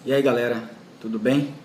E aí galera, tudo bem?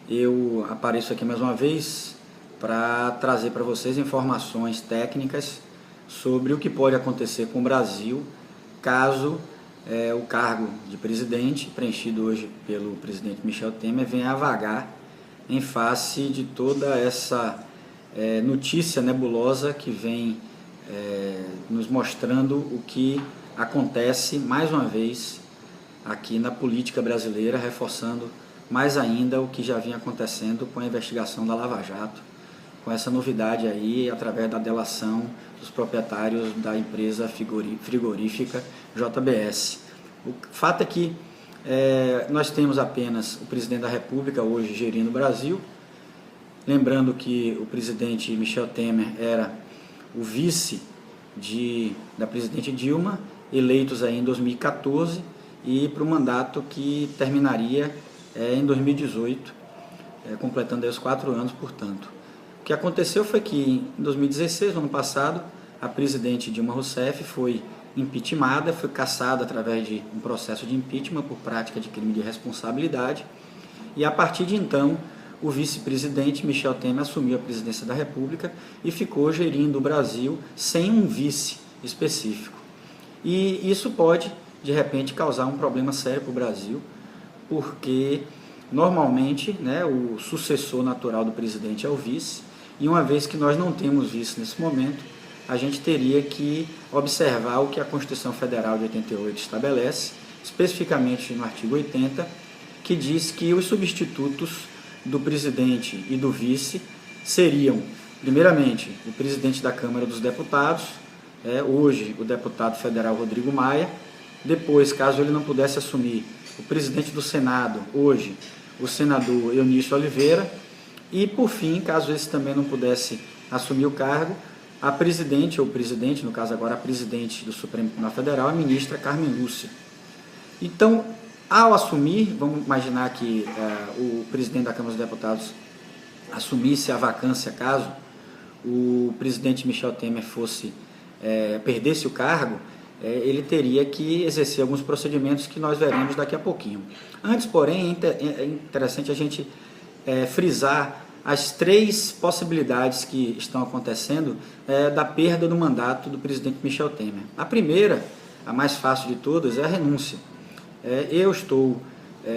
Eu apareço aqui mais uma vez para trazer para vocês informações técnicas sobre o que pode acontecer com o Brasil caso o cargo de presidente, preenchido hoje pelo presidente Michel Temer, venha a vagar em face de toda essa notícia nebulosa que vem nos mostrando o que acontece mais uma vez aqui na política brasileira, reforçando mais ainda o que já vinha acontecendo com a investigação da Lava Jato, com essa novidade aí através da delação dos proprietários da empresa frigorífica JBS. O fato é que nós temos apenas o presidente da República hoje gerindo o Brasil, lembrando que o presidente Michel Temer era o vice da presidente Dilma, eleitos aí em 2014, e para o mandato que terminaria em 2018, completando aí os 4 anos, portanto. O que aconteceu foi que em 2016, no ano passado, a presidente Dilma Rousseff foi impeachmentada, foi cassada através de um processo de impeachment por prática de crime de responsabilidade, e a partir de então, o vice-presidente Michel Temer assumiu a presidência da República e ficou gerindo o Brasil sem um vice específico. E isso pode, de repente, causar um problema sério para o Brasil, porque normalmente o sucessor natural do presidente é o vice, e uma vez que nós não temos vice nesse momento, a gente teria que observar o que a Constituição Federal de 88 estabelece, especificamente no artigo 80, que diz que os substitutos do presidente e do vice seriam, primeiramente, o presidente da Câmara dos Deputados, hoje o deputado federal Rodrigo Maia, depois, caso ele não pudesse assumir, o presidente do Senado, hoje, o senador Eunício Oliveira, e por fim, caso esse também não pudesse assumir o cargo, a presidente, ou presidente, no caso agora a presidente do Supremo Tribunal Federal, a ministra Carmen Lúcia. Então, ao assumir, vamos imaginar que o presidente da Câmara dos Deputados assumisse a vacância caso o presidente Michel Temer perdesse o cargo, ele teria que exercer alguns procedimentos que nós veremos daqui a pouquinho. Antes, porém, é interessante a gente frisar as 3 possibilidades que estão acontecendo da perda do mandato do presidente Michel Temer. A primeira, a mais fácil de todas, é a renúncia. Eu estou,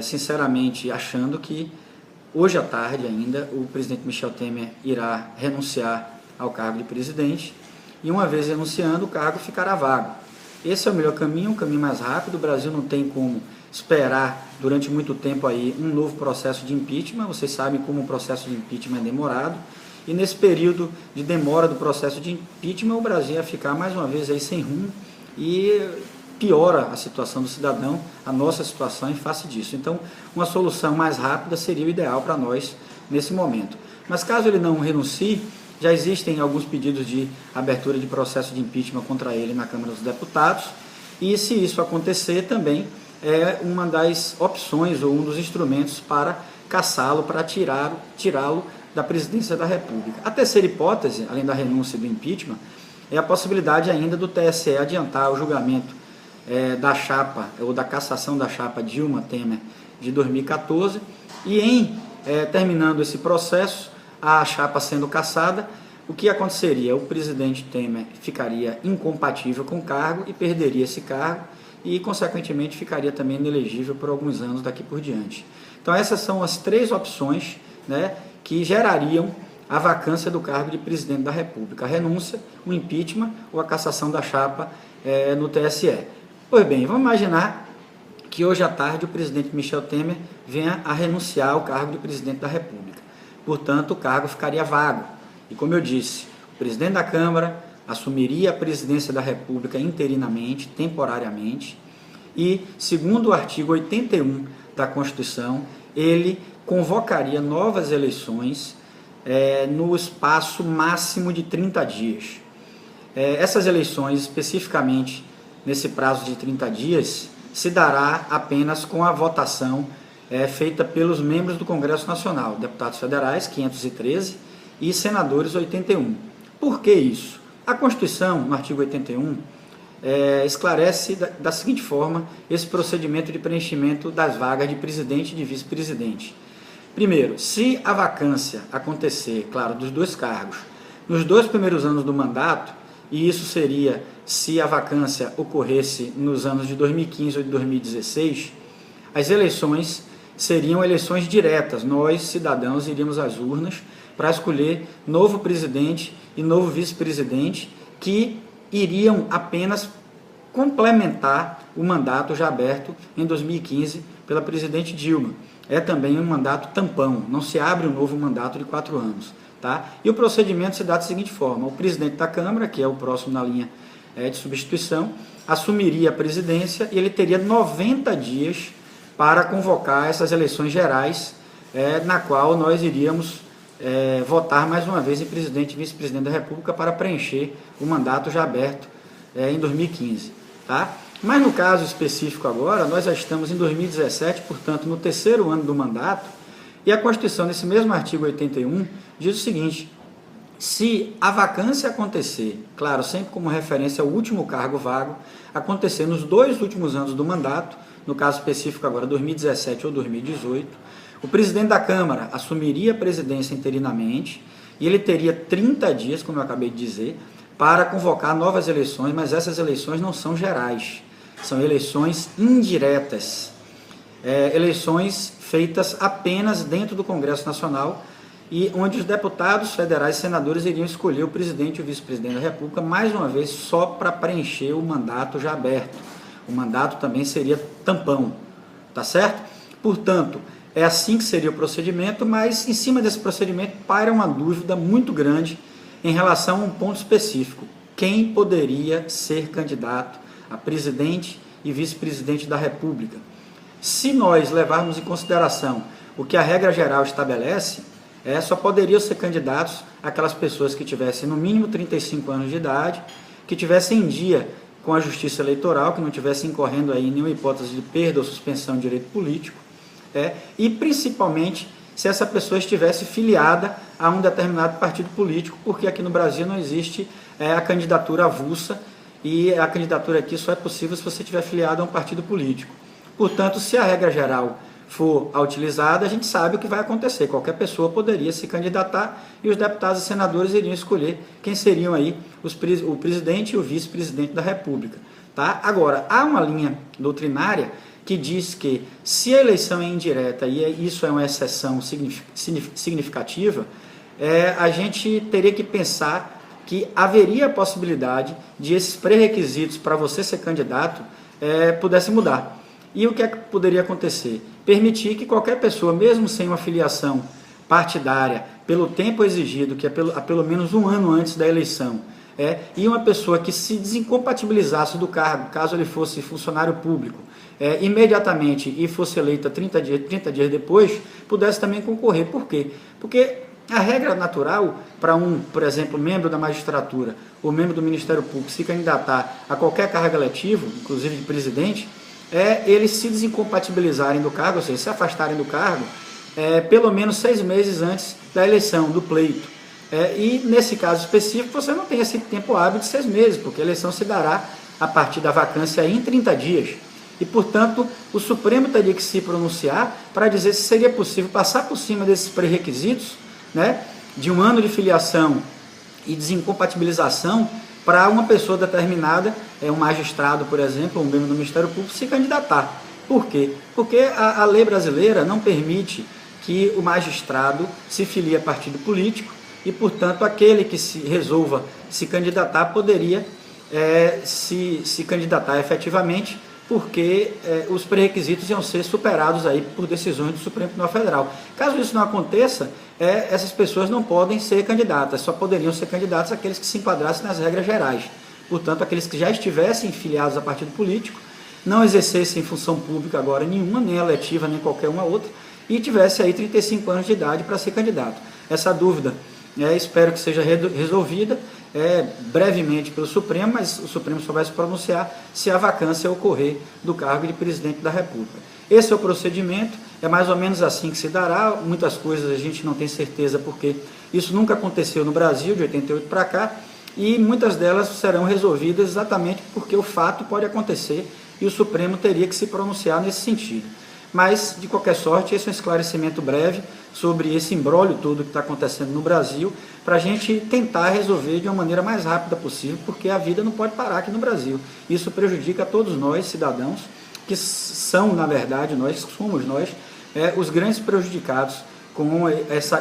sinceramente, achando que hoje à tarde ainda o presidente Michel Temer irá renunciar ao cargo de presidente e uma vez renunciando, o cargo ficará vago. Esse é o melhor caminho, um caminho mais rápido. O Brasil não tem como esperar durante muito tempo aí um novo processo de impeachment. Vocês sabem como o processo de impeachment é demorado. E nesse período de demora do processo de impeachment, o Brasil ia ficar mais uma vez aí sem rumo e piora a situação do cidadão, a nossa situação em face disso. Então, uma solução mais rápida seria o ideal para nós nesse momento. Mas caso ele não renuncie, já existem alguns pedidos de abertura de processo de impeachment contra ele na Câmara dos Deputados, e se isso acontecer também é uma das opções ou um dos instrumentos para cassá-lo, para tirá-lo da presidência da República. A terceira hipótese, além da renúncia e do impeachment, é a possibilidade ainda do TSE adiantar o julgamento da chapa, ou da cassação da chapa Dilma Temer de 2014, e terminando esse processo, a chapa sendo cassada, o que aconteceria? O presidente Temer ficaria incompatível com o cargo e perderia esse cargo e, consequentemente, ficaria também inelegível por alguns anos daqui por diante. Então, essas são as 3 opções que gerariam a vacância do cargo de presidente da República: a renúncia, o impeachment ou a cassação da chapa no TSE. Pois bem, vamos imaginar que hoje à tarde o presidente Michel Temer venha a renunciar ao cargo de presidente da República. Portanto, o cargo ficaria vago. E como eu disse, o presidente da Câmara assumiria a presidência da República interinamente, temporariamente, e, segundo o artigo 81 da Constituição, ele convocaria novas eleições no espaço máximo de 30 dias. Essas eleições, especificamente nesse prazo de 30 dias, se dará apenas com a votação feita pelos membros do Congresso Nacional, deputados federais, 513, e senadores, 81. Por que isso? A Constituição, no artigo 81, esclarece da seguinte forma esse procedimento de preenchimento das vagas de presidente e de vice-presidente. Primeiro, se a vacância acontecer, claro, dos dois cargos, nos 2 primeiros anos do mandato, e isso seria se a vacância ocorresse nos anos de 2015 ou de 2016, as eleições seriam eleições diretas. Nós, cidadãos, iríamos às urnas para escolher novo presidente e novo vice-presidente que iriam apenas complementar o mandato já aberto em 2015 pela presidente Dilma. É também um mandato tampão, não se abre um novo mandato de 4 anos. Tá? E o procedimento se dá da seguinte forma: o presidente da Câmara, que é o próximo na linha de substituição, assumiria a presidência e ele teria 90 dias para convocar essas eleições gerais, na qual nós iríamos votar mais uma vez em presidente e vice-presidente da República para preencher o mandato já aberto em 2015. Tá? Mas no caso específico agora, nós já estamos em 2017, portanto no 3º ano do mandato, e a Constituição, nesse mesmo artigo 81, diz o seguinte: se a vacância acontecer, claro, sempre como referência ao último cargo vago, acontecer nos 2 últimos anos do mandato, no caso específico agora 2017 ou 2018, o presidente da Câmara assumiria a presidência interinamente e ele teria 30 dias, como eu acabei de dizer, para convocar novas eleições, mas essas eleições não são gerais, são eleições indiretas, eleições feitas apenas dentro do Congresso Nacional e onde os deputados federais e senadores iriam escolher o presidente e o vice-presidente da República, mais uma vez, só para preencher o mandato já aberto. O mandato também seria tampão, tá certo? Portanto, é assim que seria o procedimento, mas em cima desse procedimento paira uma dúvida muito grande em relação a um ponto específico: quem poderia ser candidato a presidente e vice-presidente da República? Se nós levarmos em consideração o que a regra geral estabelece, só poderiam ser candidatos aquelas pessoas que tivessem no mínimo 35 anos de idade, que tivessem em dia com a justiça eleitoral, que não tivessem incorrendo aí em nenhuma hipótese de perda ou suspensão de direito político, e principalmente se essa pessoa estivesse filiada a um determinado partido político, porque aqui no Brasil não existe a candidatura avulsa, e a candidatura aqui só é possível se você estiver filiado a um partido político. Portanto, se a regra geral for a utilizada, a gente sabe o que vai acontecer. Qualquer pessoa poderia se candidatar e os deputados e senadores iriam escolher quem seriam aí o presidente e o vice-presidente da República. Tá? Agora, há uma linha doutrinária que diz que se a eleição é indireta e isso é uma exceção significativa, a gente teria que pensar que haveria a possibilidade de esses pré-requisitos para você ser candidato pudesse mudar. E o que é que poderia acontecer? Permitir que qualquer pessoa, mesmo sem uma filiação partidária, pelo tempo exigido, que é pelo menos 1 ano antes da eleição, e uma pessoa que se desincompatibilizasse do cargo, caso ele fosse funcionário público, imediatamente e fosse eleita 30 dias depois, pudesse também concorrer. Por quê? Porque a regra natural para por exemplo, membro da magistratura ou membro do Ministério Público se candidatar a qualquer cargo eletivo, inclusive de presidente, eles se desincompatibilizarem do cargo, ou seja, se afastarem do cargo, pelo menos 6 meses antes da eleição, do pleito. E nesse caso específico, você não tem esse tempo hábil de 6 meses, porque a eleição se dará a partir da vacância em 30 dias. E, portanto, o Supremo teria que se pronunciar para dizer se seria possível passar por cima desses pré-requisitos, de 1 ano de filiação e desincompatibilização, para uma pessoa determinada, um magistrado, por exemplo, um membro do Ministério Público, se candidatar. Por quê? Porque a lei brasileira não permite que o magistrado se filie a partido político e, portanto, aquele que resolva se candidatar poderia se candidatar efetivamente, porque os pré-requisitos iam ser superados aí por decisões do Supremo Tribunal Federal. Caso isso não aconteça, essas pessoas não podem ser candidatas, só poderiam ser candidatos aqueles que se enquadrassem nas regras gerais. Portanto, aqueles que já estivessem filiados a partido político, não exercessem função pública agora nenhuma, nem eletiva, nem qualquer uma outra, e tivesse aí 35 anos de idade para ser candidato. Essa dúvida, espero que seja resolvida brevemente pelo Supremo, mas o Supremo só vai se pronunciar se a vacância ocorrer do cargo de presidente da República. Esse é o procedimento, é mais ou menos assim que se dará. Muitas coisas a gente não tem certeza, porque isso nunca aconteceu no Brasil, de 88 para cá, e muitas delas serão resolvidas exatamente porque o fato pode acontecer e o Supremo teria que se pronunciar nesse sentido. Mas, de qualquer sorte, esse é um esclarecimento breve sobre esse imbróglio todo que está acontecendo no Brasil, para a gente tentar resolver de uma maneira mais rápida possível, porque a vida não pode parar aqui no Brasil. Isso prejudica a todos nós, cidadãos, que são, na verdade, somos nós, os grandes prejudicados com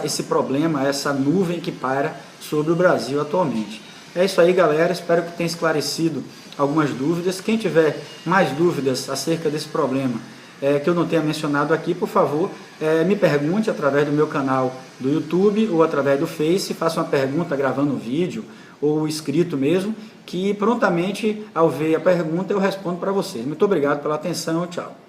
esse problema, essa nuvem que paira sobre o Brasil atualmente. É isso aí, galera, espero que tenha esclarecido algumas dúvidas. Quem tiver mais dúvidas acerca desse problema que eu não tenha mencionado aqui, por favor, me pergunte através do meu canal do YouTube ou através do Face, faça uma pergunta gravando um vídeo ou escrito mesmo, que prontamente, ao ver a pergunta, eu respondo para vocês. Muito obrigado pela atenção, tchau.